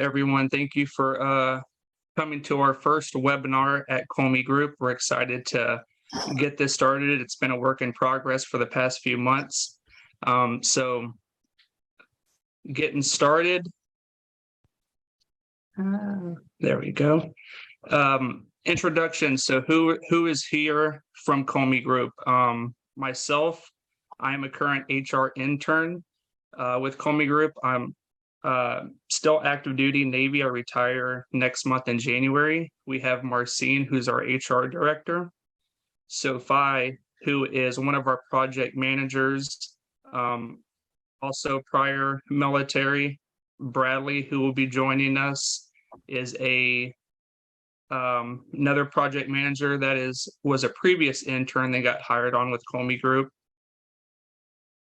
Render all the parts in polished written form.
everyone. Thank you for coming to our first webinar at Kolme Group. We're excited to get this started. It's been a work in progress for the past few months. So getting started. There we go. Introduction. So who is here from Kolme Group? Myself, I am a current HR intern with Kolme Group. I'm still active duty Navy. I retire next month in January. We have Marcine, who's our HR director. Sophie, who is one of our project managers, also prior military. Bradley, who will be joining us, is another project manager that was a previous intern that got hired on with Kolme Group.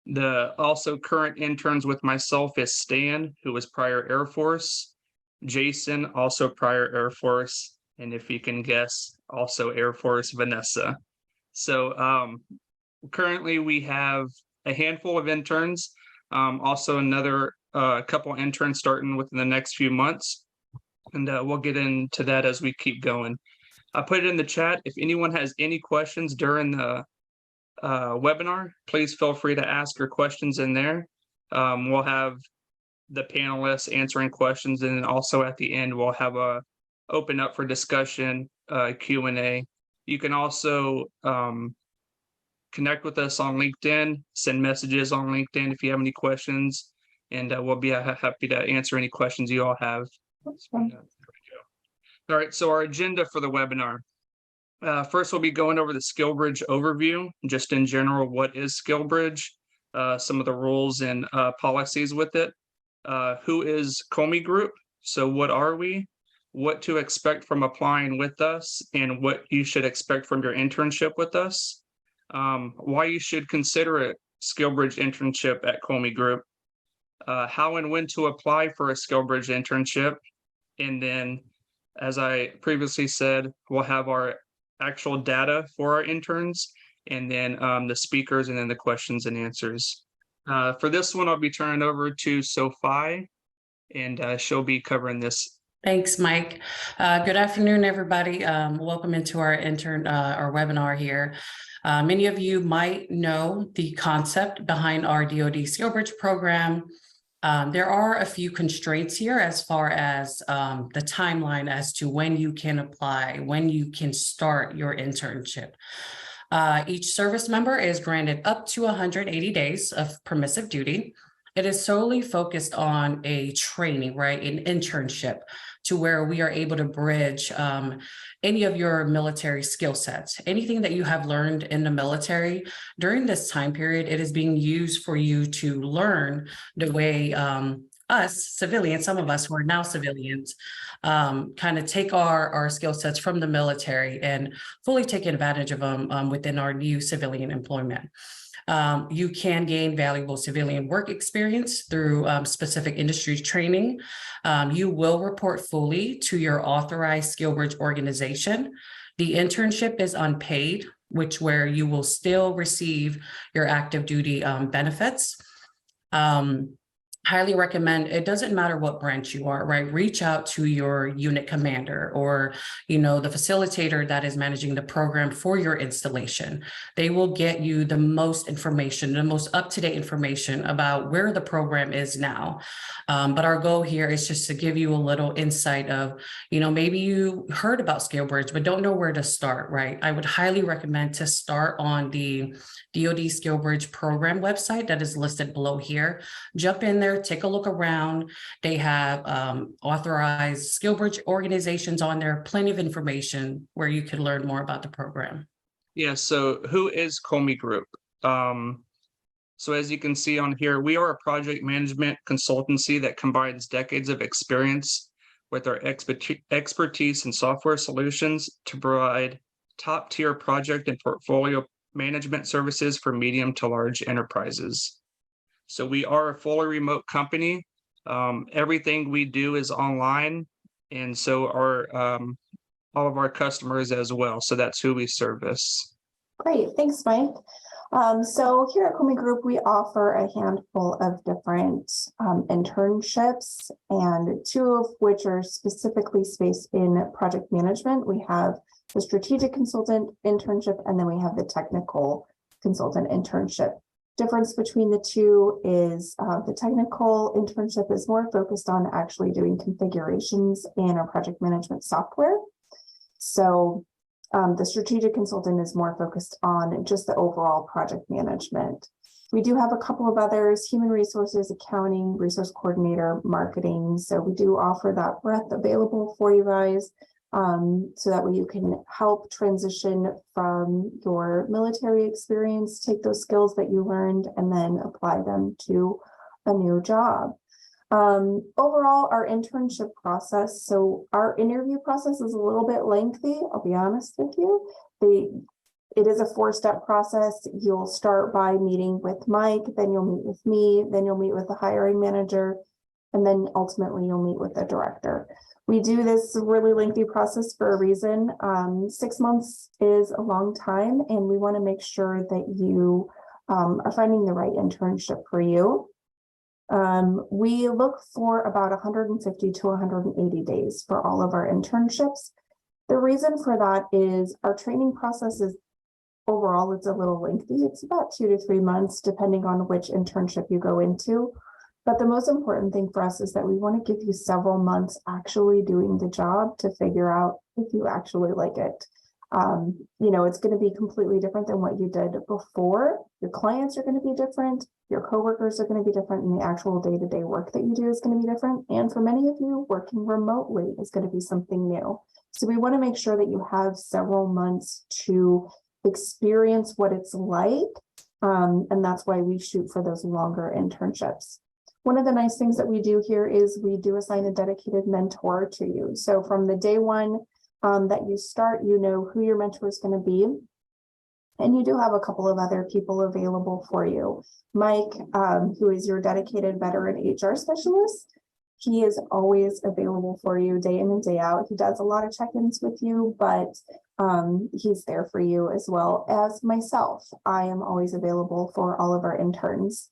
The also current interns with myself is Stan, who was prior Air Force, Jason, also prior Air Force, and if you can guess, also Air Force, Vanessa. So currently we have a handful of interns, also another couple interns starting within the next few months, and we'll get into that as we keep going. I put it in the chat. If anyone has any questions during the webinar, please feel free to ask your questions in there. We'll have the panelists answering questions, and then also at the end we'll have a open up for discussion, Q&A. You can also connect with us on LinkedIn, send messages on LinkedIn if you have any questions, and we'll be happy to answer any questions you all have. There we go. All right, so our agenda for the webinar. First, we'll be going over the SkillBridge overview, just in general, what is SkillBridge, some of the rules and policies with it. Who is Kolme Group? So what are we? What to expect from applying with us, and what you should expect from your internship with us. Why you should consider a SkillBridge internship at Kolme Group. How and when to apply for a SkillBridge internship. And then, as I previously said, we'll have our actual data for our interns, and then the speakers, and then the questions and answers. For this one, I'll be turning over to Sophie, and she'll be covering this. Thanks, Mike. Good afternoon, everybody. Welcome into our webinar here. Many of you might know the concept behind our DoD-SkillBridge program. There are a few constraints here as far as the timeline as to when you can apply, when you can start your internship. Each service member is granted up to 180 days of permissive duty. It is solely focused on a training, right, an internship, to where we are able to bridge any of your military skill sets. Anything that you have learned in the military during this time period, it is being used for you to learn the way us civilians, some of us who are now civilians, kind of take our skill sets from the military and fully take advantage of them within our new civilian employment. You can gain valuable civilian work experience through specific industry training. You will report fully to your authorized SkillBridge organization. The internship is unpaid, where you will still receive your active duty benefits. Highly recommend, it doesn't matter what branch you are, right? Reach out to your unit commander or, the facilitator that is managing the program for your installation. They will get you the most information, the most up-to-date information about where the program is now. But our goal here is just to give you a little insight of, maybe you heard about SkillBridge, but don't know where to start, right? I would highly recommend to start on the DoD-SkillBridge program website that is listed below here. Jump in there, take a look around. They have authorized SkillBridge organizations on there, plenty of information where you can learn more about the program. Yeah, so who is Kolme Group? So as you can see on here, we are a project management consultancy that combines decades of experience with our expertise in software solutions to provide top-tier project and portfolio management services for medium to large enterprises. So we are a fully remote company. Everything we do is online, and so are all of our customers as well. So that's who we service. Great, thanks, Mike. So here at Kolme Group, we offer a handful of different internships, and two of which are specifically spaced in project management. We have the strategic consultant internship, and then we have the technical consultant internship. Difference between the two is the technical internship is more focused on actually doing configurations in our project management software. So the strategic consultant is more focused on just the overall project management. We do have a couple of others: human resources, accounting, resource coordinator, marketing. So we do offer that breadth available for you guys, so that way you can help transition from your military experience, take those skills that you learned, and then apply them to a new job. Overall, our internship process, so our interview process is a little bit lengthy, I'll be honest with you. It is a 4-step process. You'll start by meeting with Mike, then you'll meet with me, then you'll meet with the hiring manager, and then ultimately you'll meet with the director. We do this really lengthy process for a reason. 6 months is a long time, and we want to make sure that you are finding the right internship for you. We look for about 150 to 180 days for all of our internships. The reason for that is our training process is overall, it's a little lengthy. It's about 2 to 3 months, depending on which internship you go into. But the most important thing for us is that we want to give you several months actually doing the job to figure out if you actually like it. It's going to be completely different than what you did before. Your clients are going to be different. Your coworkers are going to be different, and the actual day-to-day work that you do is going to be different. And for many of you, working remotely is going to be something new. So we want to make sure that you have several months to experience what it's like. And that's why we shoot for those longer internships. One of the nice things that we do here is we do assign a dedicated mentor to you. So from the day one that you start, you know who your mentor is going to be. And you do have a couple of other people available for you. Mike, who is your dedicated veteran HR specialist, he is always available for you day in and day out. He does a lot of check-ins with you, but he's there for you, as well as myself. I am always available for all of our interns.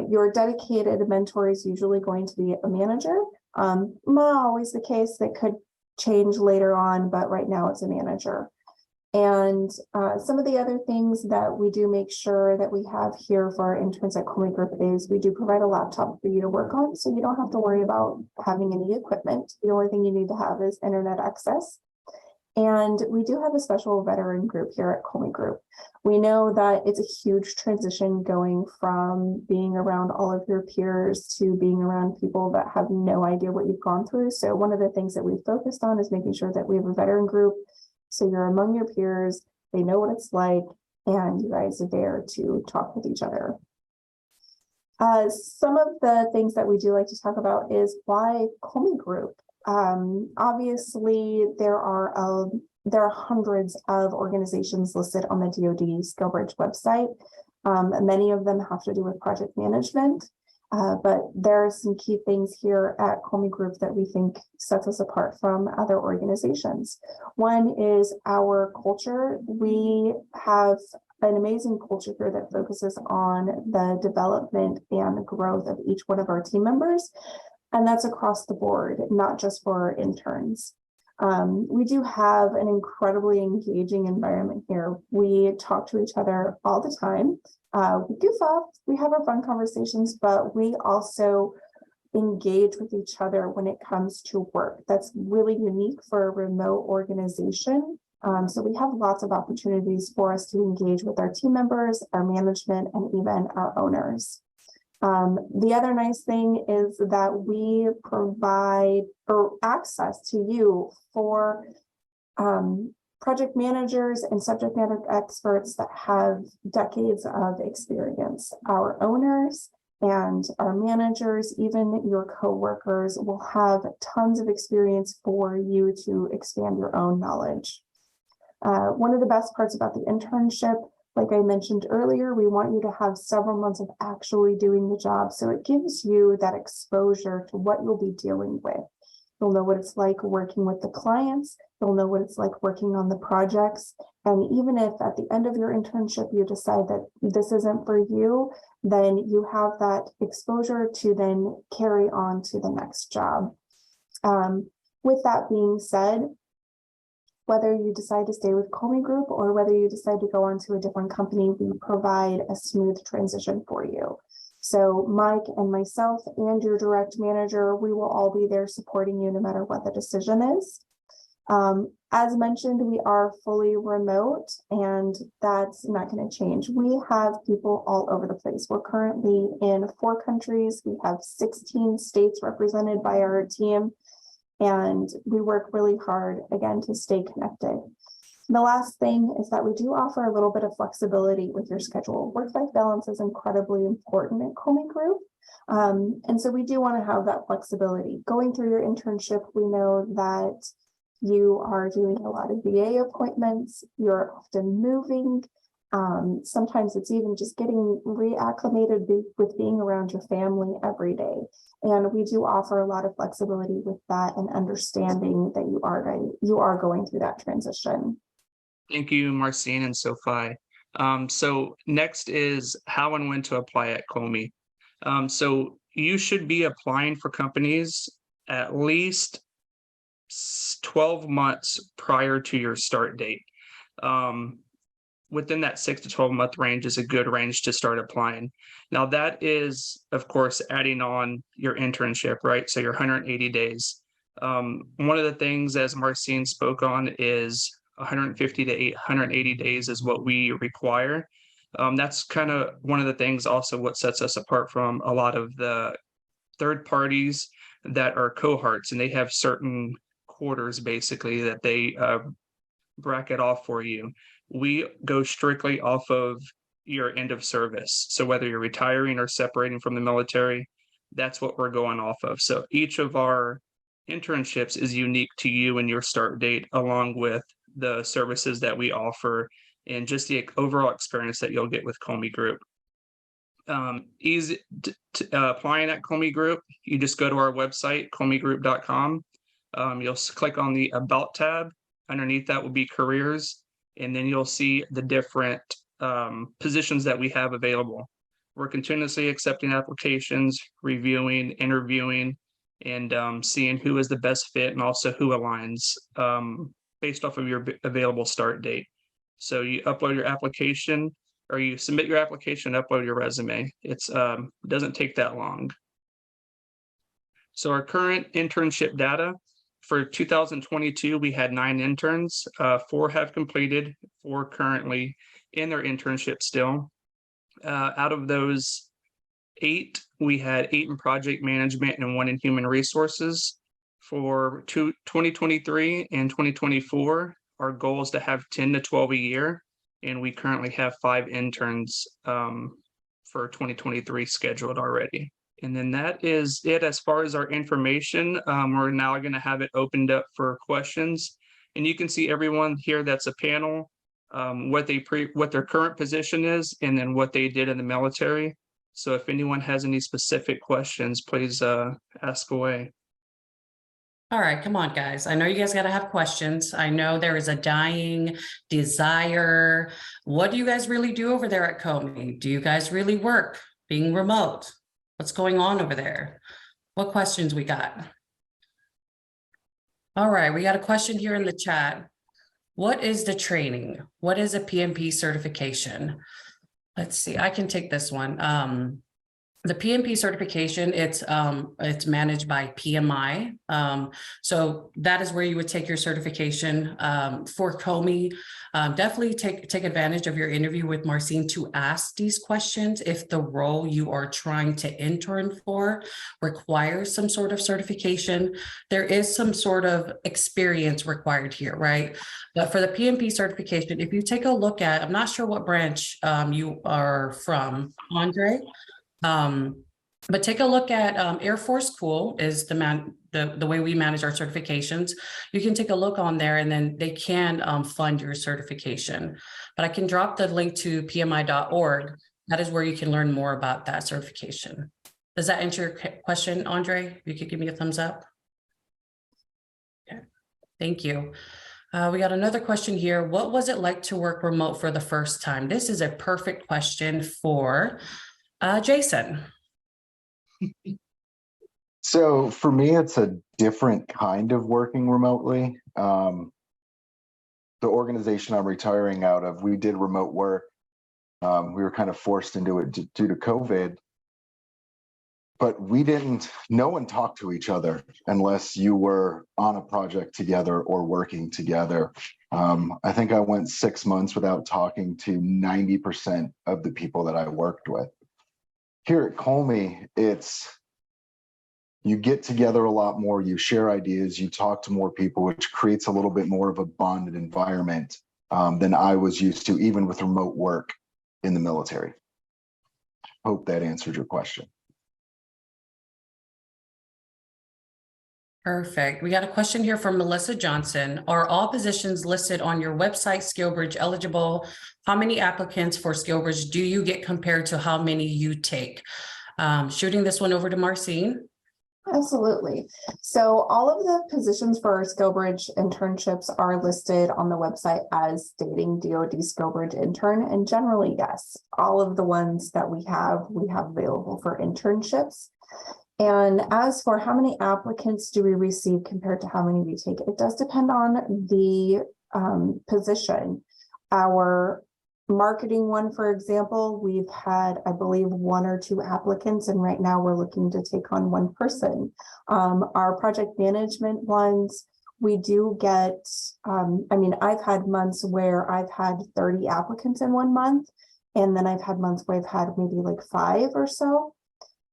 Your dedicated mentor is usually going to be a manager. Not always the case. That could change later on, but right now it's a manager. And some of the other things that we do make sure that we have here for our interns at Kolme Group is we do provide a laptop for you to work on, so you don't have to worry about having any equipment. The only thing you need to have is internet access. And we do have a special veteran group here at Kolme Group. We know that it's a huge transition going from being around all of your peers to being around people that have no idea what you've gone through. So one of the things that we've focused on is making sure that we have a veteran group. So you're among your peers, they know what it's like, and you guys are there to talk with each other. Some of the things that we do like to talk about is why Kolme Group. Obviously, there are hundreds of organizations listed on the DoD-SkillBridge website. Many of them have to do with project management. But there are some key things here at Kolme Group that we think sets us apart from other organizations. One is our culture. We have an amazing culture here that focuses on the development and growth of each one of our team members. And that's across the board, not just for our interns. We do have an incredibly engaging environment here. We talk to each other all the time. We goof off, we have our fun conversations, but we also engage with each other when it comes to work. That's really unique for a remote organization. So we have lots of opportunities for us to engage with our team members, our management, and even our owners. The other nice thing is that we provide access to you for project managers and subject matter experts that have decades of experience. Our owners and our managers, even your coworkers, will have tons of experience for you to expand your own knowledge. One of the best parts about the internship, like I mentioned earlier, we want you to have several months of actually doing the job. So it gives you that exposure to what you'll be dealing with. You'll know what it's like working with the clients. You'll know what it's like working on the projects. And even if at the end of your internship, you decide that this isn't for you, then you have that exposure to then carry on to the next job. With that being said, whether you decide to stay with Kolme Group or whether you decide to go on to a different company, we provide a smooth transition for you. So Mike and myself and your direct manager, we will all be there supporting you no matter what the decision is. As mentioned, we are fully remote, and that's not going to change. We have people all over the place. We're currently in 4 countries. We have 16 states represented by our team, and we work really hard, again, to stay connected. The last thing is that we do offer a little bit of flexibility with your schedule. Work-life balance is incredibly important at Kolme Group. And so we do want to have that flexibility. Going through your internship, we know that you are doing a lot of VA appointments. You're often moving. Sometimes it's even just getting reacclimated with being around your family every day. And we do offer a lot of flexibility with that and understanding that you are going through that transition. Thank you, Marcine and Sophie. So next is how and when to apply at Kolme. So you should be applying for companies at least 12 months prior to your start date. Within that 6 to 12 month range is a good range to start applying. Now that is, of course, adding on your internship, right? So your 180 days. One of the things, as Marcine spoke on, is 150 to 180 days is what we require. That's kind of one of the things also what sets us apart from a lot of the third parties that are cohorts, and they have certain quarters basically that they bracket off for you. We go strictly off of your end of service. So whether you're retiring or separating from the military, that's what we're going off of. So each of our internships is unique to you and your start date, along with the services that we offer and just the overall experience that you'll get with Kolme Group. Easy applying at Kolme Group, you just go to our website, kolmegroup.com. You'll click on the About tab. Underneath that will be careers, and then you'll see the different positions that we have available. We're continuously accepting applications, reviewing, interviewing, and seeing who is the best fit and also who aligns based off of your available start date. So you upload your application, or you submit your application, upload your resume. It's doesn't take that long. So our current internship data for 2022, we had 9 interns. 4 have completed, 4 currently in their internship still. Out of those 8, we had 8 in project management and 1 in human resources. For 2023 and 2024, our goal is to have 10 to 12 a year, and we currently have 5 interns for 2023 scheduled already. And then that is it as far as our information. We're now going to have it opened up for questions, and you can see everyone here that's a panel, what their current position is, and then what they did in the military. So if anyone has any specific questions, please ask away. All right, come on, guys. I know you guys got to have questions. I know there is a dying desire. What do you guys really do over there at Kolme? Do you guys really work being remote? What's going on over there? What questions we got? All right, we got a question here in the chat. What is the training? What is a PMP certification? Let's see, I can take this one. The PMP certification, it's managed by PMI. So that is where you would take your certification for Kolme. Definitely take advantage of your interview with Marcine to ask these questions if the role you are trying to intern for requires some sort of certification. There is some sort of experience required here, right? But for the PMP certification, if you take a look at, I'm not sure what branch you are from, Andre. But take a look at Air Force School is the way we manage our certifications. You can take a look on there, and then they can fund your certification. But I can drop the link to pmi.org. That is where you can learn more about that certification. Does that answer your question, Andre? You could give me a thumbs up. Thank you. We got another question here. What was it like to work remote for the first time? This is a perfect question for Jason. So for me, it's a different kind of working remotely. The organization I'm retiring out of, we did remote work. We were kind of forced into it due to COVID. But no one talked to each other unless you were on a project together or working together. I think I went 6 months without talking to 90% of the people that I worked with. Here at Kolme, you get together a lot more, you share ideas, you talk to more people, which creates a little bit more of a bonded environment than I was used to, even with remote work in the military. Hope that answered your question. Perfect. We got a question here from Melissa Johnson. Are all positions listed on your website SkillBridge eligible? How many applicants for SkillBridge do you get compared to how many you take? Shooting this one over to Marcine. Absolutely. So all of the positions for our SkillBridge internships are listed on the website as stating DoD-SkillBridge Intern. And generally, yes, all of the ones that we have available for internships. And as for how many applicants do we receive compared to how many we take, it does depend on the position. Our marketing one, for example, we've had, I believe, 1 or 2 applicants, and right now we're looking to take on 1 person. Our project management ones, we do get, I've had months where I've had 30 applicants in 1 month, and then I've had months where I've had maybe like 5 or so.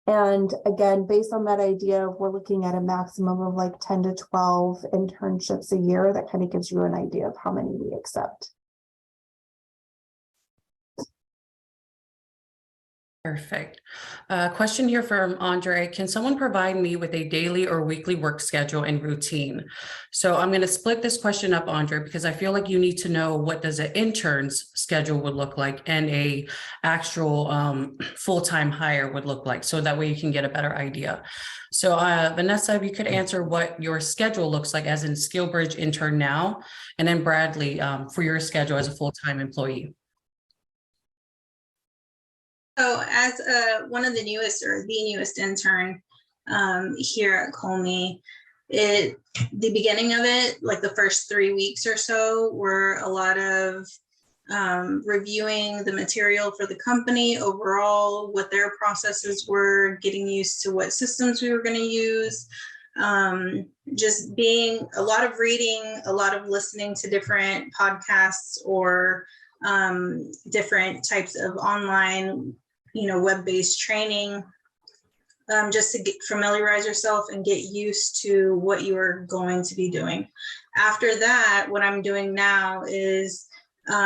And again, based on that idea, we're looking at a maximum of like 10 to 12 internships a year. That kind of gives you an idea of how many we accept. Perfect. Question here from Andre. Can someone provide me with a daily or weekly work schedule and routine? So I'm going to split this question up, Andre, because I feel like you need to know what does an intern's schedule would look like and a actual full-time hire would look like. So that way you can get a better idea. So Vanessa, if you could answer what your schedule looks like as in SkillBridge intern now, and then Bradley for your schedule as a full-time employee. So as one of the newest or the newest intern here at Kolme, the beginning of it, like the first 3 weeks or so, were a lot of reviewing the material for the company overall, what their processes were, getting used to what systems we were going to use, just being a lot of reading, a lot of listening to different podcasts or different types of online web-based training, just to familiarize yourself and get used to what you are going to be doing. After that, what I'm doing now is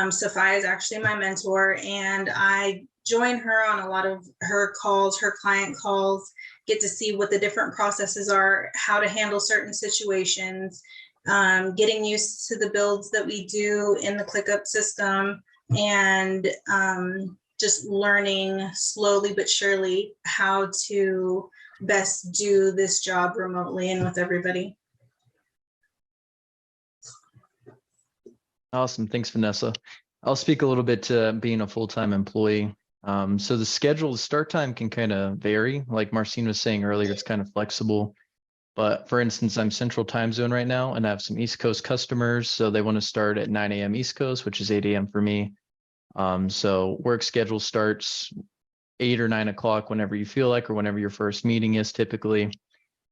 Sophia is actually my mentor, and I join her on a lot of her calls, her client calls, get to see what the different processes are, how to handle certain situations, getting used to the builds that we do in the ClickUp system, and just learning slowly but surely how to best do this job remotely and with everybody. Awesome. Thanks, Vanessa. I'll speak a little bit to being a full-time employee. So the schedule, the start time can kind of vary. Like Marcine was saying earlier, it's kind of flexible. But for instance, I'm Central Time Zone right now, and I have some East Coast customers. So they want to start at 9 a.m. East Coast, which is 8 a.m. for me. So work schedule starts 8 or 9 o'clock whenever you feel like, or whenever your first meeting is typically.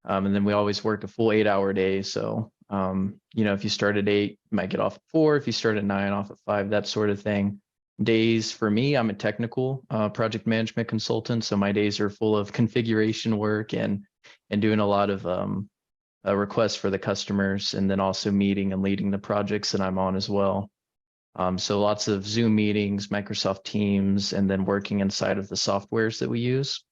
And then we always work a full 8-hour day. So, if you start at 8, you might get off at 4. If you start at 9, off at 5, that sort of thing. Days for me, I'm a technical project management consultant. So my days are full of configuration work and doing a lot of requests for the customers, and then also meeting and leading the projects that I'm on as well. So lots of Zoom meetings, Microsoft Teams, and then working inside of the softwares that we use.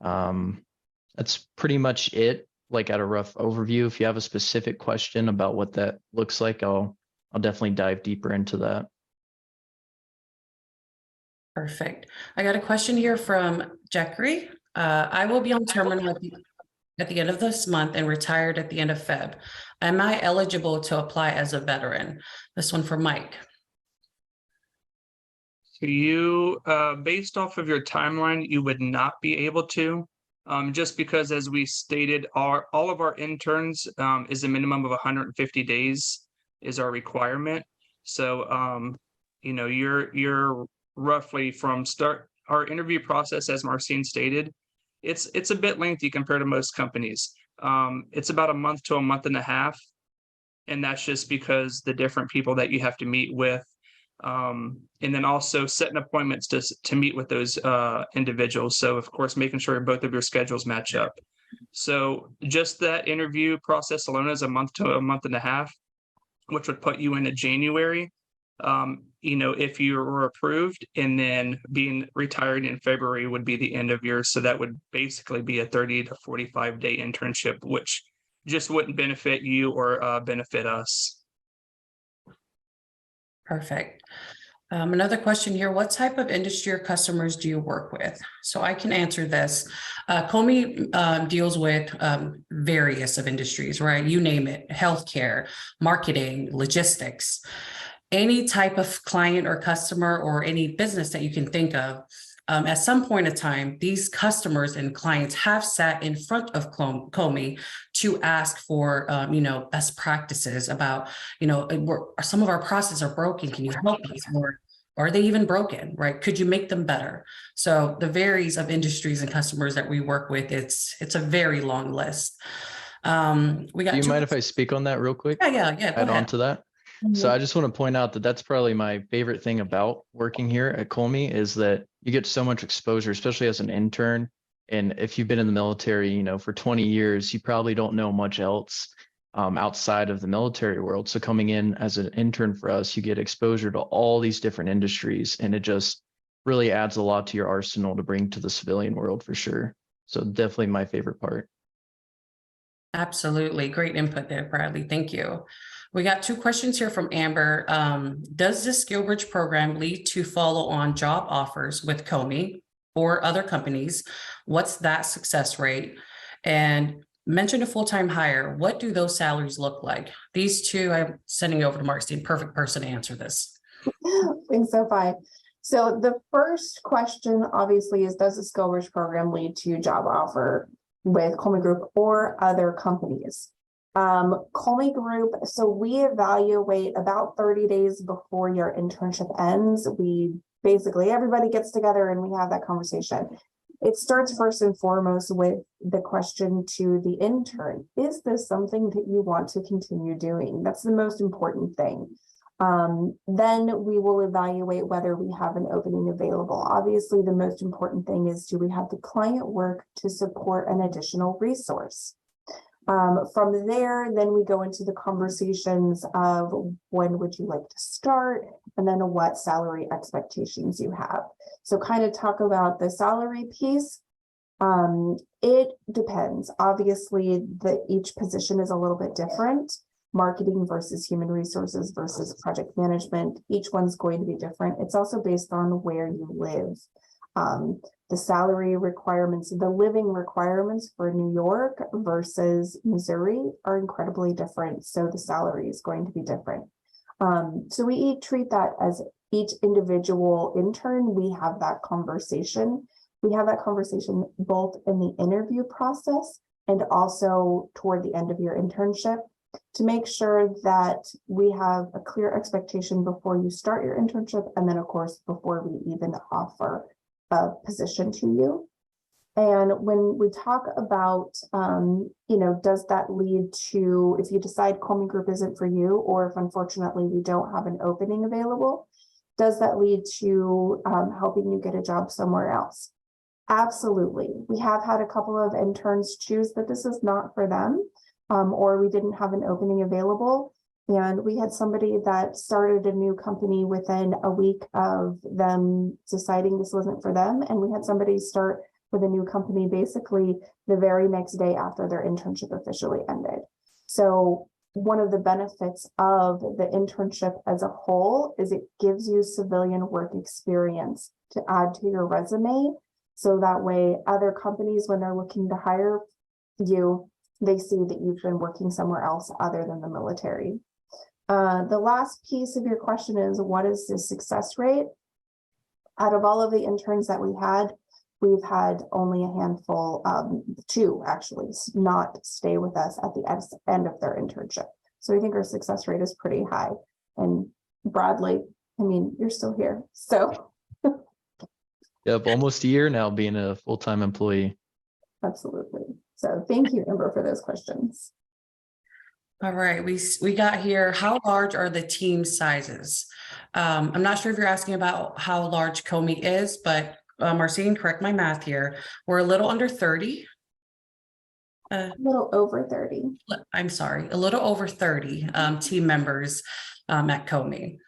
That's pretty much it, like at a rough overview. If you have a specific question about what that looks like, I'll definitely dive deeper into that. Perfect. I got a question here from Jackery. I will be on terminal. at the end of this month and retired at the end of Feb. Am I eligible to apply as a veteran? This one for Mike. So you, based off of your timeline, you would not be able to, just because as we stated, all of our interns is a minimum of 150 days is our requirement. So, you know, you're roughly from start, our interview process, as Marcine stated, it's a bit lengthy compared to most companies. It's about a month to a month and a half. And that's just because the different people that you have to meet with, and then also setting appointments to meet with those individuals. So of course, making sure both of your schedules match up. So just that interview process alone is a month to a month and a half, which would put you into January. You know, if you were approved, and then being retired in February would be the end of yours. So that would basically be a 30 to 45 day internship, which just wouldn't benefit you or benefit us. Perfect. Another question here, what type of industry or customers do you work with? So I can answer this. Kolme deals with various of industries, right? You name it, healthcare, marketing, logistics, any type of client or customer or any business that you can think of. At some point in time, these customers and clients have sat in front of Kolme to ask for, you know, best practices about, you know, some of our processes are broken. Can you help us? Or are they even broken, right? Could you make them better? So the varies of industries and customers that we work with, it's a very long list. We got. Do you mind if I speak on that real quick? Yeah. Go Add ahead. on to that. So I just want to point out that that's probably my favorite thing about working here at Kolme is that you get so much exposure, especially as an intern. And if you've been in the military, you know, for 20 years, you probably don't know much else outside of the military world. So coming in as an intern for us, you get exposure to all these different industries, and it just really adds a lot to your arsenal to bring to the civilian world for sure. So definitely my favorite part. Absolutely. Great input there, Bradley. Thank you. We got 2 questions here from Amber. Does the SkillBridge program lead to follow-on job offers with Kolme or other companies? What's that success rate? And mention a full-time hire. What do those salaries look like? These 2, I'm sending over to Marcine, perfect person to answer this. Thanks, Sophie. So the first question obviously is, does the SkillBridge program lead to job offer with Kolme Group or other companies? Kolme Group, so we evaluate about 30 days before your internship ends. We basically, everybody gets together and we have that conversation. It starts first and foremost with the question to the intern. Is this something that you want to continue doing? That's the most important thing. Then we will evaluate whether we have an opening available. Obviously, the most important thing is, do we have the client work to support an additional resource? From there, then we go into the conversations of when would you like to start, and then what salary expectations you have. So kind of talk about the salary piece. It depends. Obviously, each position is a little bit different. Marketing versus human resources versus project management. Each one's going to be different. It's also based on where you live. The salary requirements, the living requirements for New York versus Missouri are incredibly different. So the salary is going to be different. So we treat that as each individual intern. We have that conversation. We have that conversation both in the interview process and also toward the end of your internship, to make sure that we have a clear expectation before you start your internship, and then of course before we even offer a position to you. And when we talk about, you know, does that lead to, if you decide Kolme Group isn't for you, or if unfortunately we don't have an opening available, does that lead to helping you get a job somewhere else? Absolutely. We have had a couple of interns choose that this is not for them, or we didn't have an opening available. And we had somebody that started a new company within a week of them deciding this wasn't for them. And we had somebody start with a new company basically the very next day after their internship officially ended. So one of the benefits of the internship as a whole is it gives you civilian work experience to add to your resume. So that way other companies, when they're looking to hire they see that you've been working somewhere else other than the military. The last piece of your question is, what is the success rate? Out of all of the interns that we've had only a handful, 2 actually, not stay with us at the end of their internship. So I think our success rate is pretty high. And Bradley, I mean, you're still here, so. Yep, almost a year now being a full-time employee. Absolutely. So thank you, Amber, for those questions. All right, we got here, how large are the team sizes? I'm not sure if you're asking about how large Kolme is, but Marcine, correct my math here. We're a little under 30. A little over 30. I'm sorry, a little over 30 team members at Kolme.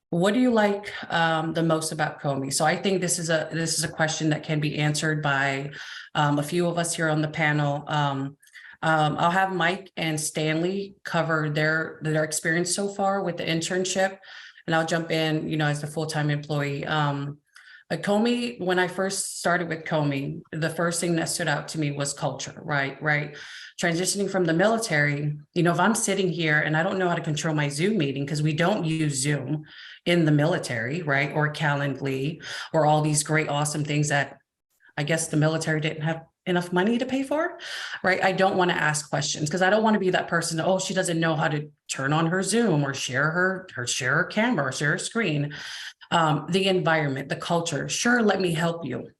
What do you like the most about Kolme? So I think this is a question that can be answered by a few of us here on the panel. I'll have Mike and Stanley cover their experience so far with the internship, and I'll jump in, you know, as a full-time employee. At Kolme, when I first started with Kolme, the first thing that stood out to me was culture, right? Transitioning from the military, you know, if I'm sitting here and I don't know how to control my Zoom meeting because we don't use Zoom in the military, right? Or Calendly, or all these great, awesome things that I guess the military didn't have enough money to pay for, right? I don't want to ask questions because I don't want to be that person. Oh, she doesn't know how to turn on her Zoom or share her camera or share her screen. The environment, the culture, sure, let me help you.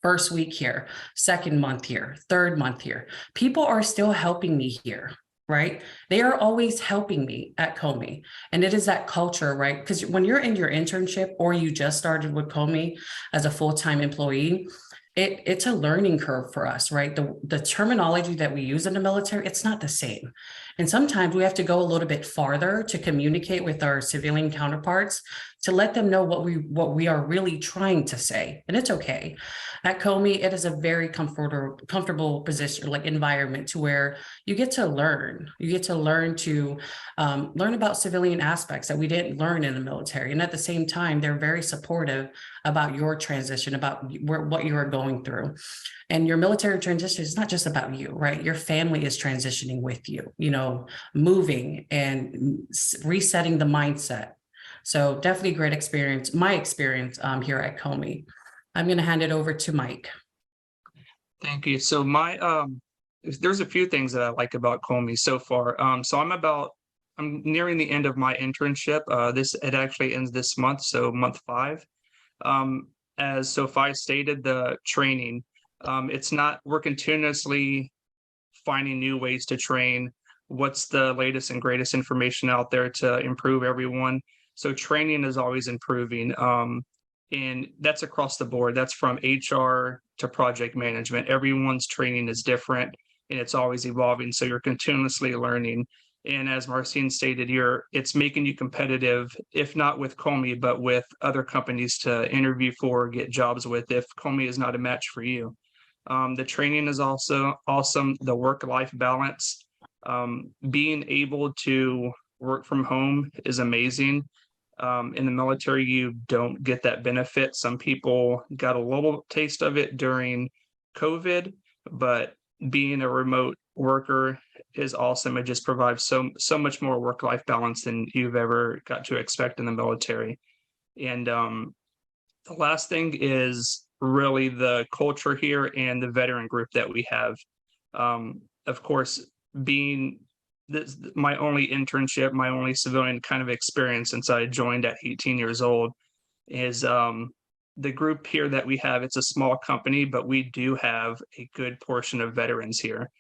First week here, second month here, third month here. People are still helping me here, right? They are always helping me at Kolme. And it is that culture, right? Because when you're in your internship or you just started with Kolme as a full-time employee, it's a learning curve for us, right? The terminology that we use in the military, it's not the same. And sometimes we have to go a little bit farther to communicate with our civilian counterparts to let them know what we are really trying to say. And it's okay. At Kolme, it is a very comfortable position, like environment, to where you get to learn. You get to learn to learn about civilian aspects that we didn't learn in the military. And at the same time, they're very supportive about your transition, about what you are going through. And your military transition is not just about you, right? Your family is transitioning with you, you know, moving and resetting the mindset. So definitely a great experience, my experience here at Kolme. I'm going to hand it over to Mike. Thank you. So there's a few things that I like about Kolme so far. So I'm nearing the end of my internship. It actually ends this month, so month 5. As Sophie stated, the training, we're continuously finding new ways to train. What's the latest and greatest information out there to improve everyone? So training is always improving. And that's across the board. That's from HR to project management. Everyone's training is different and it's always evolving. So you're continuously learning. And as Marcine stated, it's making you competitive, if not with Kolme, but with other companies to interview for, get jobs with, if Kolme is not a match for you. The training is also awesome. The work-life balance, being able to work from home is amazing. In the military, you don't get that benefit. Some people got a little taste of it during COVID, but being a remote worker is awesome. It just provides so much more work-life balance than you've ever got to expect in the military. And the last thing is really the culture here and the veteran group that we have. Of course, being my only internship, my only civilian kind of experience since I joined at 18 years old is the group here that we have. It's a small company, but we do have a good portion of veterans here.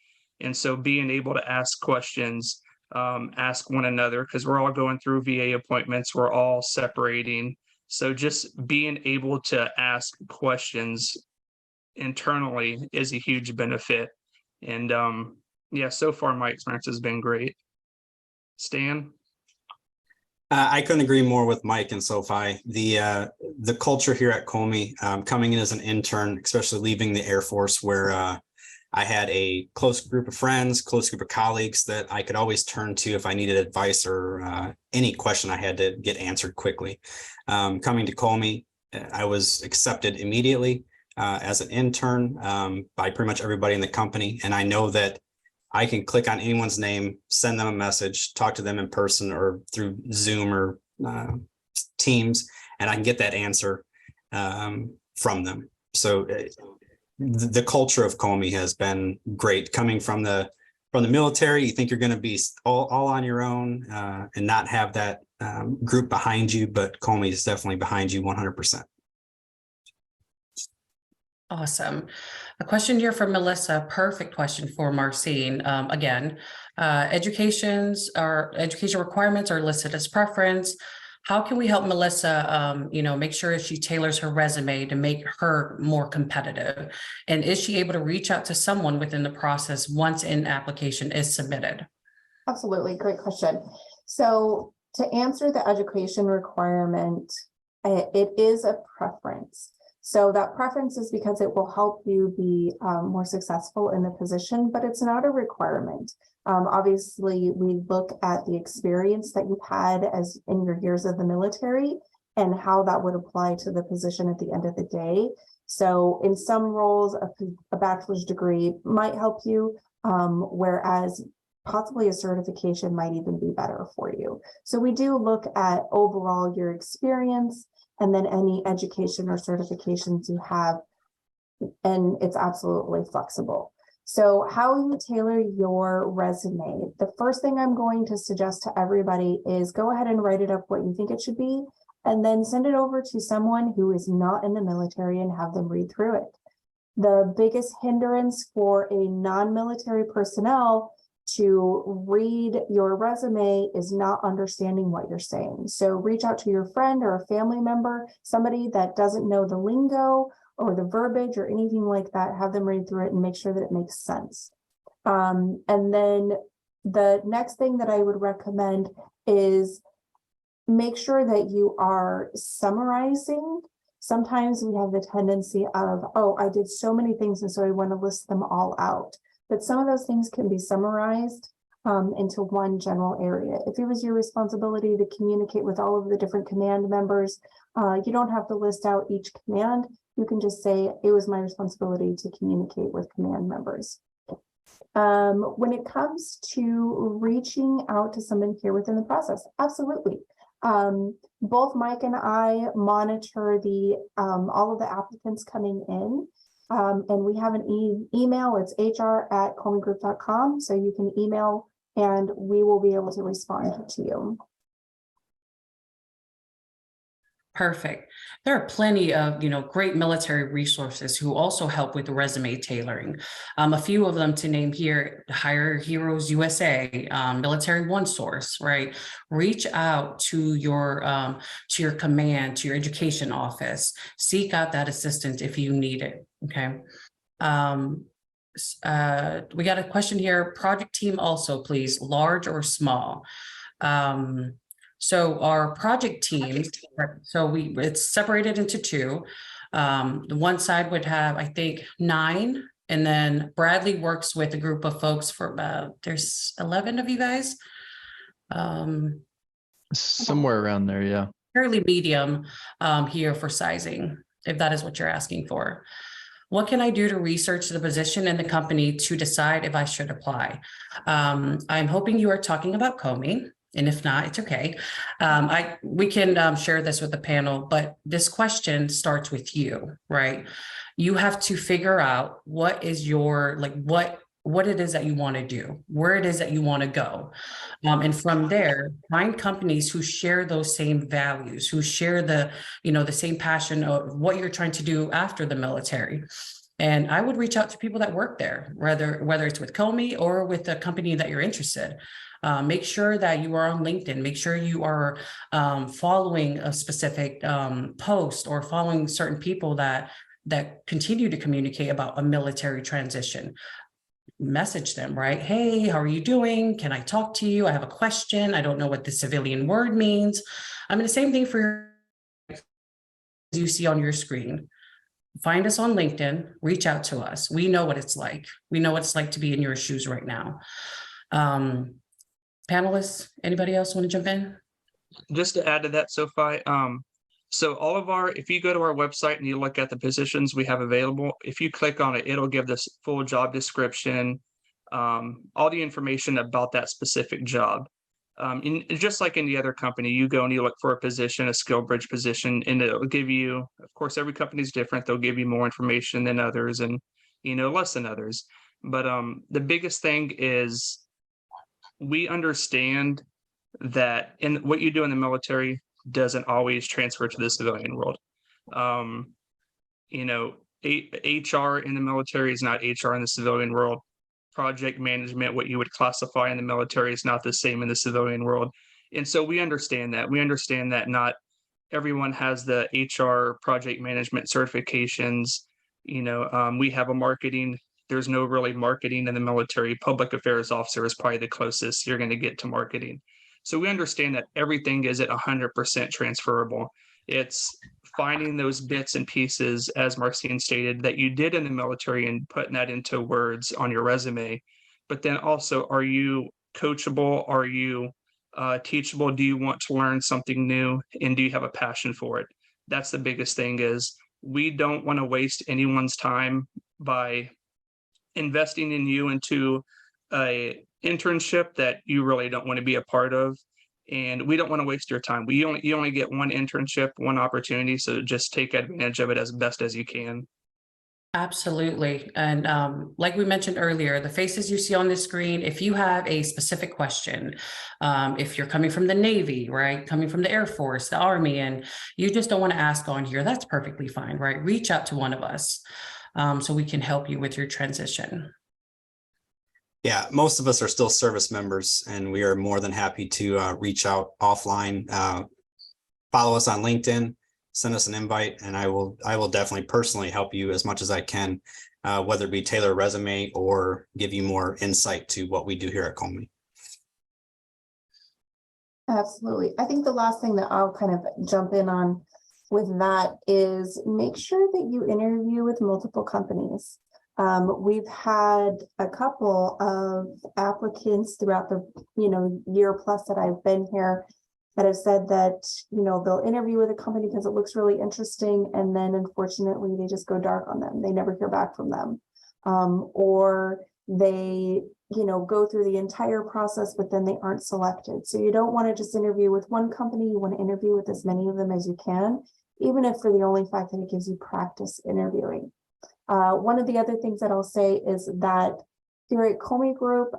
And so being able to ask questions, ask one another, because we're all going through VA appointments, we're all separating. So just being able to ask questions internally is a huge benefit. And yeah, so far my experience has been great. Stan? I couldn't agree more with Mike and Sophie. The culture here at Kolme, coming in as an intern, especially leaving the Air Force, where I had a close group of friends, close group of colleagues that I could always turn to if I needed advice or any question I had to get answered quickly. Coming to Kolme, I was accepted immediately. as an intern by pretty much everybody in the company. And I know that I can click on anyone's name, send them a message, talk to them in person or through Zoom or Teams, and I can get that answer from them. So the culture of Kolme has been great. Coming from the military, you think you're going to be all on your own and not have that group behind you, but Kolme is definitely behind you 100%. Awesome. A question here from Melissa. Perfect question for Marcine. Again, education requirements are listed as preference. How can we help Melissa, make sure she tailors her resume to make her more competitive? And is she able to reach out to someone within the process once an application is submitted? Absolutely. Great question. So to answer the education requirement, it is a preference. So that preference is because it will help you be more successful in the position, but it's not a requirement. Obviously, we look at the experience that you've had as in your years of the military and how that would apply to the position at the end of the day. So in some roles, a bachelor's degree might help you, whereas possibly a certification might even be better for you. So we do look at overall your experience and then any education or certifications you have, and it's absolutely flexible. So how you tailor your resume, the first thing I'm going to suggest to everybody is go ahead and write it up what you think it should be, and then send it over to someone who is not in the military and have them read through it. The biggest hindrance for a non-military personnel to read your resume is not understanding what you're saying. So reach out to your friend or a family member, somebody that doesn't know the lingo or the verbiage or anything like that, have them read through it and make sure that it makes sense. And then the next thing that I would recommend is make sure that you are summarizing. Sometimes we have the tendency of, oh, I did so many things, and so I want to list them all out. But some of those things can be summarized into one general area. If it was your responsibility to communicate with all of the different command members, you don't have to list out each command. You can just say, it was my responsibility to communicate with command members. When it comes to reaching out to someone here within the process, absolutely. Both Mike and I monitor all of the applicants coming in. And we have an email, it's hr@kolmegroup.com. So you can email and we will be able to respond to you. Perfect. There are plenty of, great military resources who also help with the resume tailoring. A few of them to name here: Hire Heroes USA, Military One Source, right? Reach out to your command, to your education office. Seek out that assistance if you need it. Okay. We got a question here. Project team also, please, large or small. So our project teams, it's separated into two. The one side would have, I think, 9, and then Bradley works with a group of folks for about, there's 11 of you guys. Somewhere around there, yeah. Fairly medium here for sizing, if that is what you're asking for. What can I do to research the position in the company to decide if I should apply? I'm hoping you are talking about Kolme. And if not, it's okay. We can share this with the panel, but this question starts with you, right? You have to figure out what is your, what it is that you want to do, where it is that you want to go. And from there, find companies who share those same values, who share the same passion of what you're trying to do after the military. And I would reach out to people that work there, whether it's with Kolme or with the company that you're interested. Make sure that you are on LinkedIn. Make sure you are following a specific post or following certain people that continue to communicate about a military transition. Message them, right? Hey, how are you doing? Can I talk to you? I have a question. I don't know what the civilian word means. I mean, the same thing for you see on your screen. Find us on LinkedIn, reach out to us. We know what it's like. We know what it's like to be in your shoes right now. Panelists, anybody else want to jump in? Just to add to that, Sophie, So all of our, if you go to our website and you look at the positions we have available, if you click on it, it'll give this full job description, all the information about that specific job. And just like any other company, you go and you look for a position, a SkillBridge position, and it'll give you, of course, every company's different. They'll give you more information than others and, less than others. But the biggest thing is we understand that in what you do in the military doesn't always transfer to the civilian world. HR in the military is not HR in the civilian world. Project management, what you would classify in the military, is not the same in the civilian world. And so we understand that. We understand that not everyone has the HR project management certifications. We have a marketing. There's no really marketing in the military. Public affairs officer is probably the closest you're going to get to marketing. So we understand that everything isn't 100% transferable. It's finding those bits and pieces, as Marcine stated, that you did in the military and putting that into words on your resume. But then also, are you coachable? Are you teachable? Do you want to learn something new? And do you have a passion for it? That's the biggest thing. Is we don't want to waste anyone's time by investing in you into a internship that you really don't want to be a part of. And we don't want to waste your time. You only get one internship, one opportunity. So just take advantage of it as best as you can. Absolutely. And like we mentioned earlier, the faces you see on the screen, if you have a specific question, if you're coming from the Navy, right, coming from the Air Force, the Army, and you just don't want to ask on here, that's perfectly fine, right? Reach out to one of us so we can help you with your transition. Yeah, most of us are still service members, and we are more than happy to reach out offline. Follow us on LinkedIn, send us an invite, and I will definitely personally help you as much as I can, whether it be tailor a resume or give you more insight to what we do here at Kolme. Absolutely. I think the last thing that I'll kind of jump in on with that is make sure that you interview with multiple companies. We've had a couple of applicants throughout the year plus that I've been here that have said that they'll interview with a company because it looks really interesting, and then unfortunately they just go dark on them. They never hear back from them, or they go through the entire process but then they aren't selected. So you don't want to just interview with one company. You want to interview with as many of them as you can, even if for the only fact that it gives you practice interviewing. One of the other things that I'll say is that here at Kolme Group,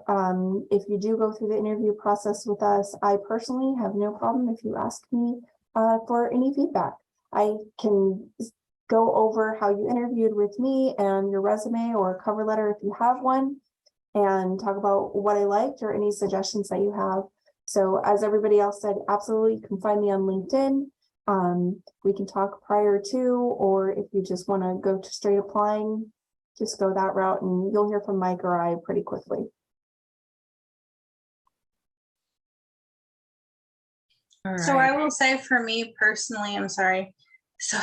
if you do go through the interview process with us, I personally have no problem if you ask me for any feedback. I can go over how you interviewed with me and your resume or cover letter if you have one, and talk about what I liked or any suggestions that you have. So as everybody else said, absolutely, you can find me on LinkedIn. We can talk prior to, or if you just want to go to straight applying, just go that route and you'll hear from Mike or I pretty quickly. All right. So I will say for me personally, I'm sorry. So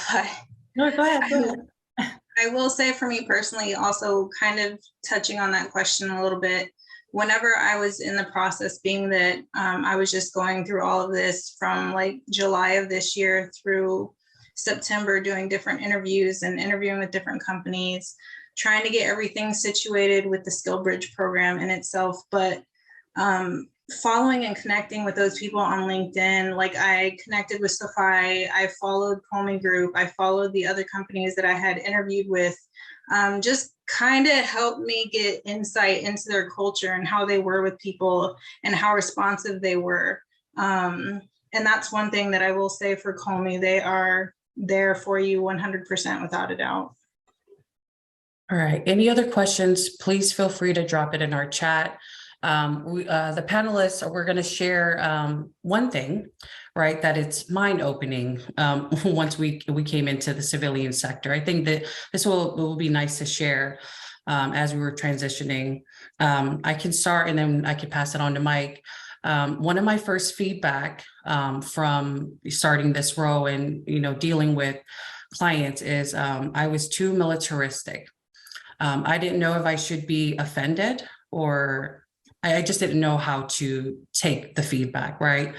No, go ahead. Go ahead. I will say for me personally, also kind of touching on that question a little bit, whenever I was in the process, being that I was just going through all of this from like July of this year through September, doing different interviews and interviewing with different companies, trying to get everything situated with the SkillBridge program in itself. But following and connecting with those people on LinkedIn, like I connected with Sophie, I followed Kolme Group, I followed the other companies that I had interviewed with, just kind of helped me get insight into their culture and how they were with people and how responsive they were. And that's one thing that I will say for Kolme, they are there for you 100% without a doubt. All right. Any other questions? Please feel free to drop it in our chat. The panelists, we're going to share one thing, right, that it's mind-opening once we came into the civilian sector. I think that this will be nice to share as we were transitioning. I can start and then I can pass it on to Mike. One of my first feedback from starting this role and dealing with clients is I was too militaristic. I didn't know if I should be offended or I just didn't know how to take the feedback, right?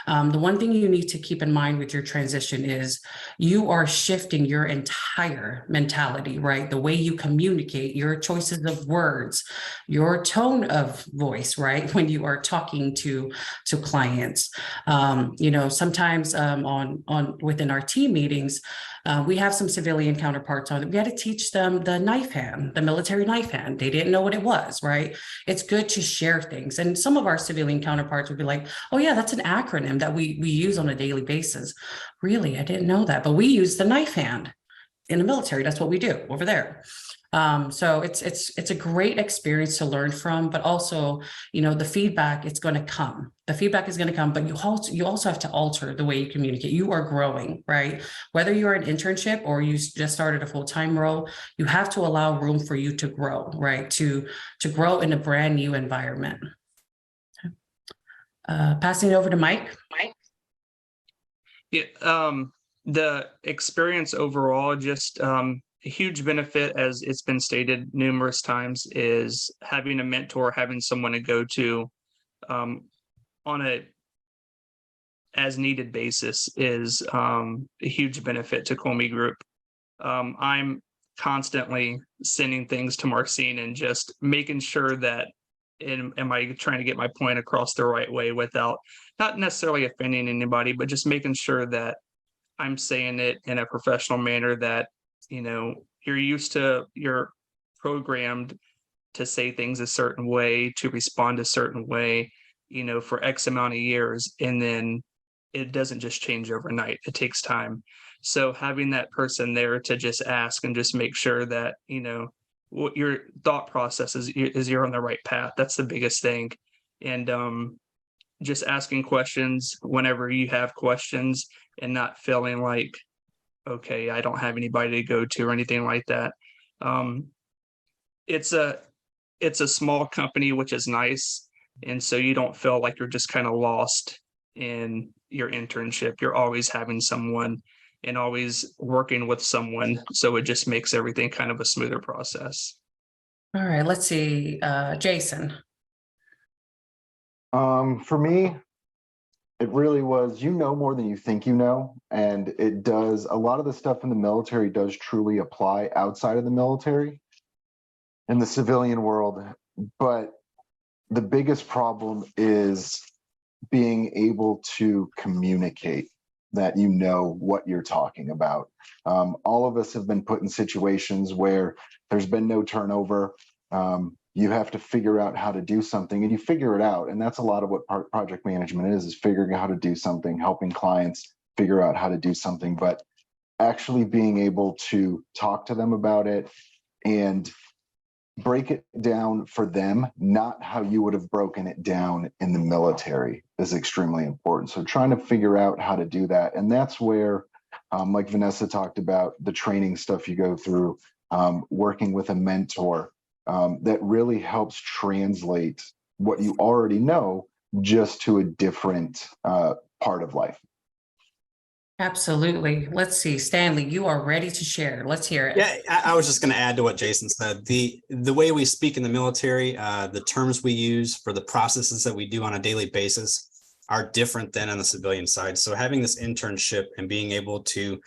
The one thing you need to keep in mind with your transition is you are shifting your entire mentality, right? The way you communicate, your choices of words, your tone of voice, right? When you are talking to clients. Sometimes within our team meetings, we have some civilian counterparts on it. We had to teach them the knife hand, the military knife hand. They didn't know what it was, right? It's good to share things. And some of our civilian counterparts would be like, oh yeah, that's an acronym that we use on a daily basis. Really, I didn't know that, but we use the knife hand in the military. That's what we do over there. So it's a great experience to learn from, but also, the feedback, it's going to come. The feedback is going to come, but you also have to alter the way you communicate. You are growing, right? Whether you're an internship or you just started a full-time role, you have to allow room for you to grow, right? To grow in a brand new environment. Passing it over to Mike. Yeah, the experience overall, just a huge benefit, as it's been stated numerous times, is having a mentor, having someone to go to on a as needed basis is a huge benefit to Kolme Group. I'm constantly sending things to Marcine and just making sure that am I trying to get my point across the right way without not necessarily offending anybody, but just making sure that I'm saying it in a professional manner, that you're programmed to say things a certain way, to respond a certain way, for X amount of years, and then it doesn't just change overnight. It takes time. So having that person there to just ask and just make sure that, what your thought process is you're on the right path. That's the biggest thing. And just asking questions whenever you have questions and not feeling like, okay, I don't have anybody to go to or anything like that. It's a small company, which is nice. And so you don't feel like you're just kind of lost in your internship. You're always having someone and always working with someone. So it just makes everything kind of a smoother process. All right, let's see, Jason. For me, it really was, more than you think you know. And it does, a lot of the stuff in the military does truly apply outside of the military in the civilian world. But the biggest problem is being able to communicate that what you're talking about. All of us have been put in situations where there's been no turnover. You have to figure out how to do something, and you figure it out. And that's a lot of what project management is figuring out how to do something, helping clients figure out how to do something, but actually being able to talk to them about it and break it down for them, not how you would have broken it down in the military, is extremely important. So trying to figure out how to do that. And that's where, like Vanessa talked about, the training stuff you go through, working with a mentor, that really helps translate what you already know just to a different part of life. Absolutely. Let's see, Stanley, you are ready to share. Let's hear it. Yeah, I was just going to add to what Jason said. The way we speak in the military, the terms we use for the processes that we do on a daily basis are different than on the civilian side. So having this internship and being able to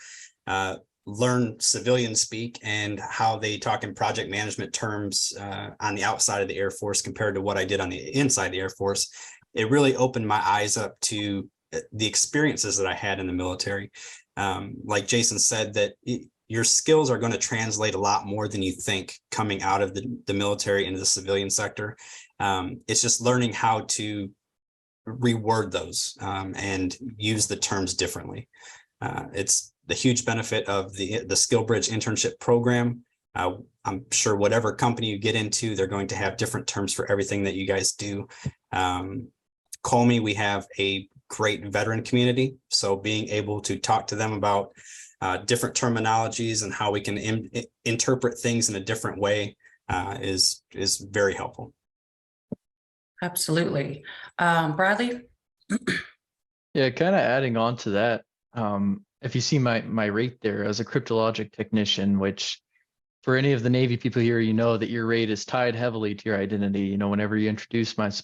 learn civilian speak and how they talk in project management terms on the outside of the Air Force compared to what I did on the inside of the Air Force, it really opened my eyes up to the experiences that I had in the military. Like Jason said, that your skills are going to translate a lot more than you think coming out of the military into the civilian sector. It's just learning how to reword those and use the terms differently. It's the huge benefit of the SkillBridge internship program. I'm sure whatever company you get into, they're going to have different terms for everything that you guys do. Kolme, we have a great veteran community. So being able to talk to them about different terminologies and how we can interpret things in a different way is very helpful. Absolutely. Bradley? Yeah, kind of adding on to that. If you see my rate there as a cryptologic technician, which for any of the Navy people here, that your rate is tied heavily to your identity. Whenever you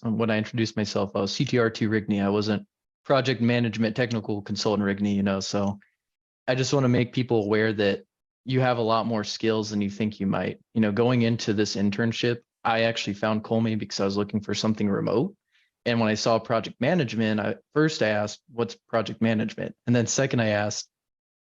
when I introduced myself, I was CTR2 Rigney. I wasn't project management technical consultant, Rigney, so I just want to make people aware that you have a lot more skills than you think you might. Going into this internship, I actually found Kolme because I was looking for something remote. And when I saw project management, I asked, what's project management? And then second, I asked,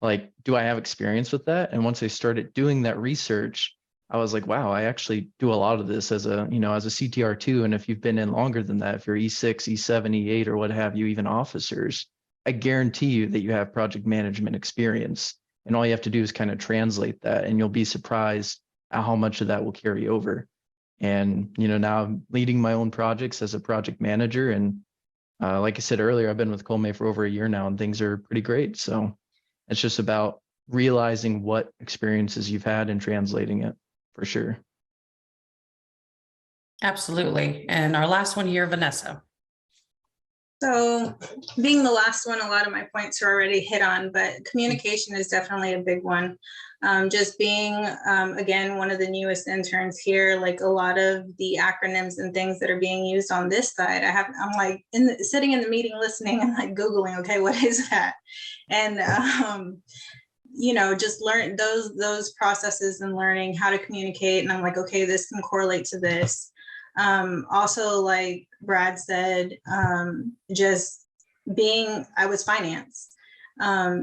do I have experience with that? And once I started doing that research, I was like, wow, I actually do a lot of this as a CTR2. And if you've been in longer than that, if you're E6, E7, E8, or what have you, even officers, I guarantee you that you have project management experience. And all you have to do is kind of translate that, and you'll be surprised at how much of that will carry over. And, now I'm leading my own projects as a project manager. And like I said earlier, I've been with Kolme for over a year now, and things are pretty great. So it's just about realizing what experiences you've had and translating it, for sure. Absolutely. And our last one here, Vanessa. So being the last one, a lot of my points are already hit on, but communication is definitely a big one. Just being, again, one of the newest interns here, like a lot of the acronyms and things that are being used on this side, I'm like sitting in the meeting listening and like Googling, okay, what is that? And, just learn those processes and learning how to communicate. And I'm like, okay, this can correlate to this. Also, like Brad said, I was finance.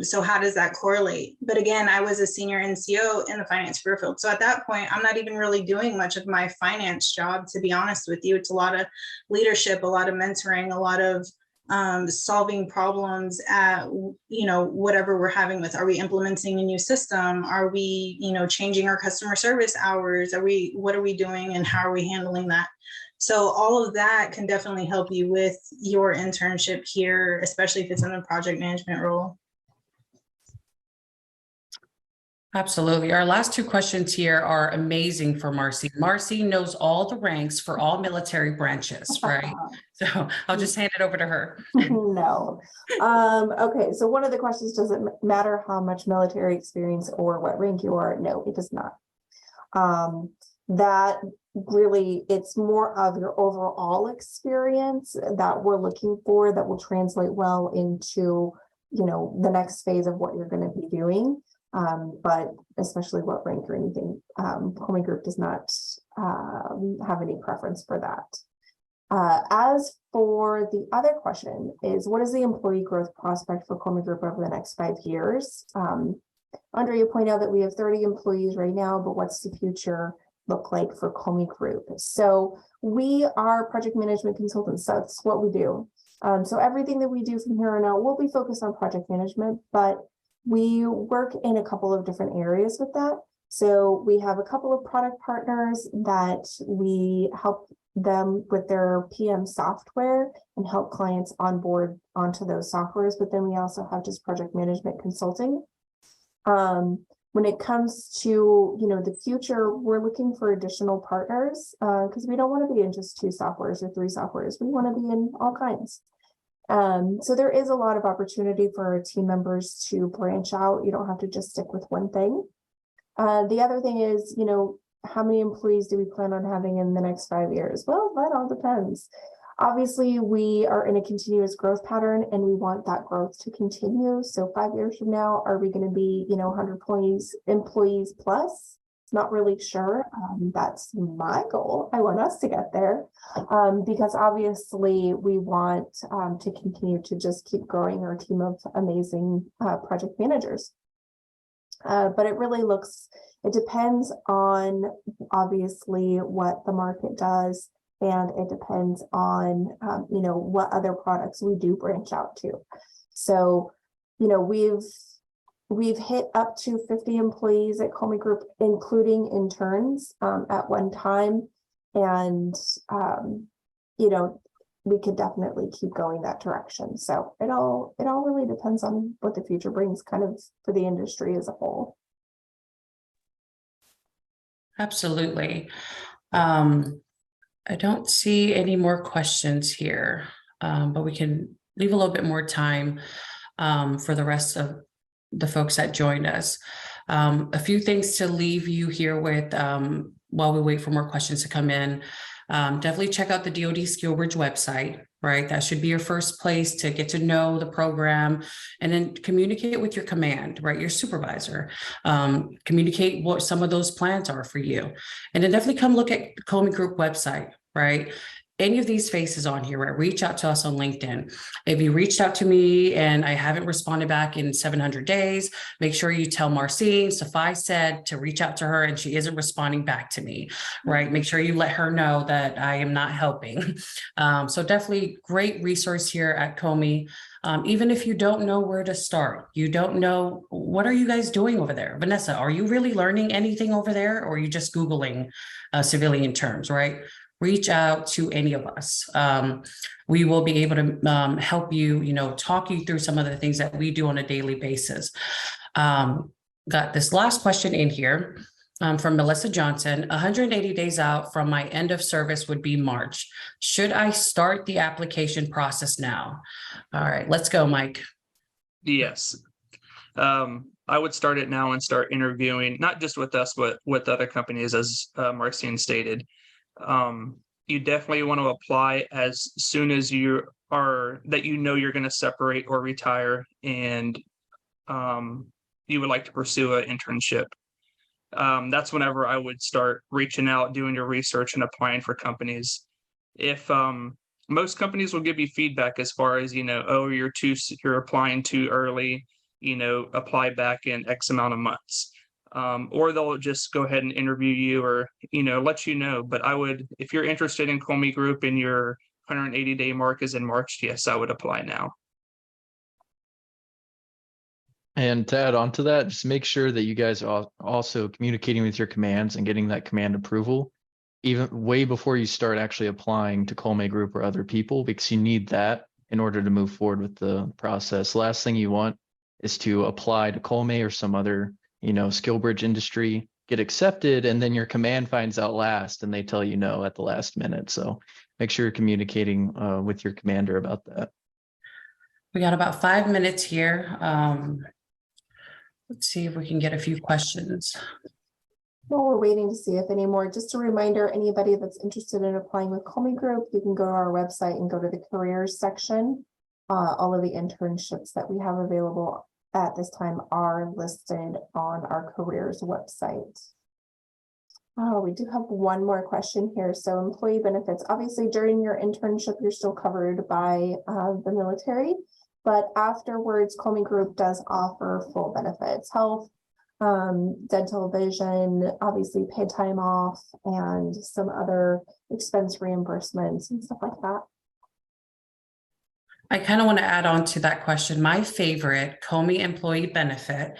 So how does that correlate? But again, I was a senior NCO in the finance career field. So at that point, I'm not even really doing much of my finance job, to be honest with you. It's a lot of leadership, a lot of mentoring, a lot of solving problems at, whatever we're having with. Are we implementing a new system? Are we, changing our customer service hours? What are we doing and how are we handling that? So all of that can definitely help you with your internship here, especially if it's in a project management role. Absolutely. Our last two questions here are amazing for Marcy. Marcy knows all the ranks for all military branches, right? So I'll just hand it over to her. No. Okay, so one of the questions, does it matter how much military experience or what rank you are? No, it does not. That really, it's more of your overall experience that we're looking for that will translate well into, the next phase of what you're going to be doing. But especially what rank or anything, Kolme Group does not have any preference for that. As for the other question is, what is the employee growth prospect for Kolme Group over the next 5 years? Andre, you point out that we have 30 employees right now, but what's the future look like for Kolme Group? So we are project management consultants. That's what we do. So everything that we do from here on out will be focused on project management, but we work in a couple of different areas with that. So we have a couple of product partners that we help them with their PM software and help clients onboard onto those softwares. But then we also have just project management consulting. When it comes to, the future, we're looking for additional partners because we don't want to be in just 2 softwares or 3 softwares. We want to be in all kinds. So there is a lot of opportunity for our team members to branch out. You don't have to just stick with one thing. The other thing is, how many employees do we plan on having in the next 5 years? Well, that all depends. Obviously, we are in a continuous growth pattern and we want that growth to continue. So 5 years from now, are we going to be, 100 employees plus? Not really sure. That's my goal. I want us to get there because obviously we want to continue to just keep growing our team of amazing project managers. But it depends on obviously what the market does, and it depends on what other products we do branch out to. So we've hit up to 50 employees at Kolme Group, including interns at one time. And, we could definitely keep going that direction. So it all really depends on what the future brings kind of for the industry as a whole. Absolutely. I don't see any more questions here, but we can leave a little bit more time for the rest of the folks that joined us. A few things to leave you here with while we wait for more questions to come in. Definitely check out the DoD-SkillBridge website, right? That should be your first place to get to know the program, and then communicate with your command, right? Your supervisor. Communicate what some of those plans are for you. And then definitely come look at Kolme Group website, right? Any of these faces on here, right? Reach out to us on LinkedIn. If you reached out to me and I haven't responded back in 700 days, make sure you tell Marcine, Safi said to reach out to her and she isn't responding back to me, right? Make sure you let her know that I am not helping. So definitely great resource here at Kolme. Even if you don't know where to start, you don't know, what are you guys doing over there? Vanessa, are you really learning anything over there, or are you just Googling civilian terms, right? Reach out to any of us. We will be able to help you, talk you through some of the things that we do on a daily basis. Got this last question in here from Melissa Johnson. 180 days out from my end of service would be March. Should I start the application process now? All right, let's go, Mike. Yes. I would start it now and start interviewing, not just with us, but with other companies, as Marcine stated. You definitely want to apply as soon as you're going to separate or retire, and you would like to pursue an internship. That's whenever I would start reaching out, doing your research, and applying for companies. If most companies will give you feedback as far as, oh, you're applying too early, apply back in X amount of months. Or they'll just go ahead and interview you, or, let you know. But if you're interested in Kolme Group and your 180-day mark is in March, yes, I would apply now. And to add on to that, just make sure that you guys are also communicating with your commands and getting that command approval, even way before you start actually applying to Kolme Group or other people, because you need that in order to move forward with the process. Last thing you want is to apply to Kolme or some other Skillbridge industry, get accepted, and then your command finds out last and they tell you no at the last minute. So make sure you're communicating with your commander about that. We got about 5 minutes here. Let's see if we can get a few questions. While we're waiting to see if any more, just a reminder, anybody that's interested in applying with Kolme Group, you can go to our website and go to the careers section. All of the internships that we have available at this time are listed on our careers website. Oh, we do have one more question here. So employee benefits, obviously during your internship, you're still covered by the military, but afterwards, Kolme Group does offer full benefits, health, dental, vision, obviously paid time off, and some other expense reimbursements and stuff like that. I kind of want to add on to that question. My favorite Kolme employee benefit,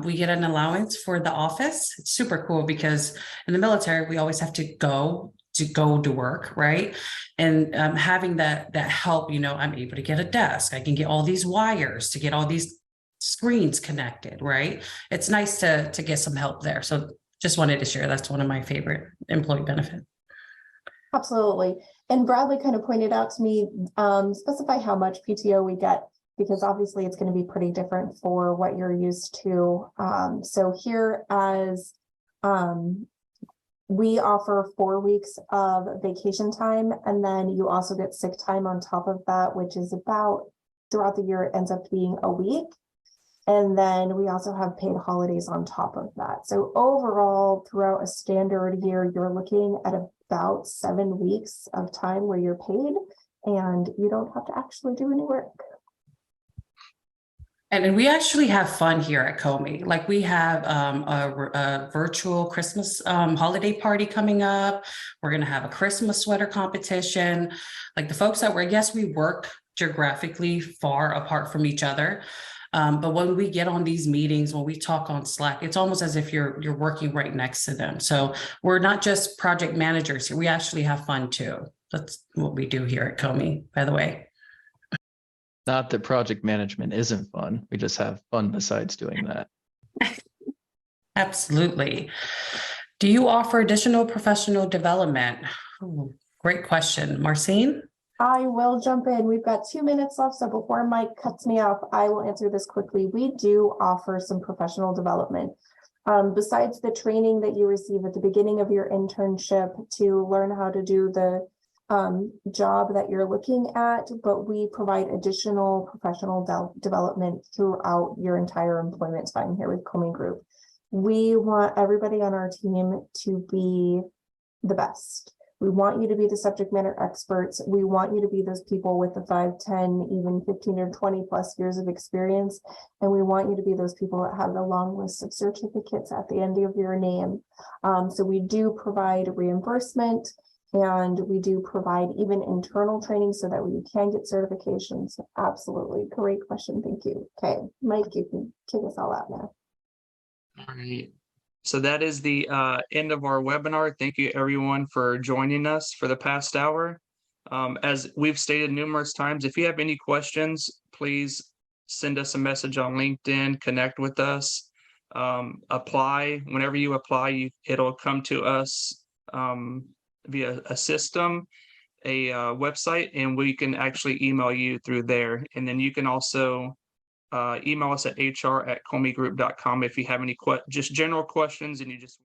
we get an allowance for the office. It's super cool because in the military, we always have to go to work, right? And having that help, I'm able to get a desk. I can get all these wires to get all these screens connected, right? It's nice to get some help there. So just wanted to share, that's one of my favorite employee benefits. Absolutely. And Bradley kind of pointed out to me, specify how much PTO we get, because obviously it's going to be pretty different for what you're used to. So here as we offer 4 weeks of vacation time, and then you also get sick time on top of that, which is about throughout the year, it ends up being a week. And then we also have paid holidays on top of that. So overall, throughout a standard year, you're looking at about 7 weeks of time where you're paid and you don't have to actually do any work. And we actually have fun here at Kolme. Like we have a virtual Christmas holiday party coming up. We're going to have a Christmas sweater competition. Like the folks that we work geographically far apart from each other. But when we get on these meetings, when we talk on Slack, it's almost as if you're working right next to them. So we're not just project managers here. We actually have fun too. That's what we do here at Kolme, by the way. Not that project management isn't fun. We just have fun besides doing that. Absolutely. Do you offer additional professional development? Ooh, great question. Marcine? I will jump in. We've got 2 minutes left, so before Mike cuts me off, I will answer this quickly. We do offer some professional development. Besides the training that you receive at the beginning of your internship to learn how to do the job that you're looking at, but we provide additional professional development throughout your entire employment time here with Kolme Group. We want everybody on our team to be the best. We want you to be the subject matter experts. We want you to be those people with the 5, 10, even 15 or 20 plus years of experience. And we want you to be those people that have the long list of certificates at the end of your name. So we do provide reimbursement, and we do provide even internal training so that you can get certifications. Absolutely. Great question. Thank you. Okay, Mike, you can kick us all out now. All right. So that is the end of our webinar. Thank you everyone for joining us for the past hour. As we've stated numerous times, if you have any questions, please send us a message on LinkedIn, connect with us, apply. Whenever you apply, it'll come to us via a system, a website, and we can actually email you through there. And then you can also email us at hr@kolmegroup.com if you have any just general questions and you just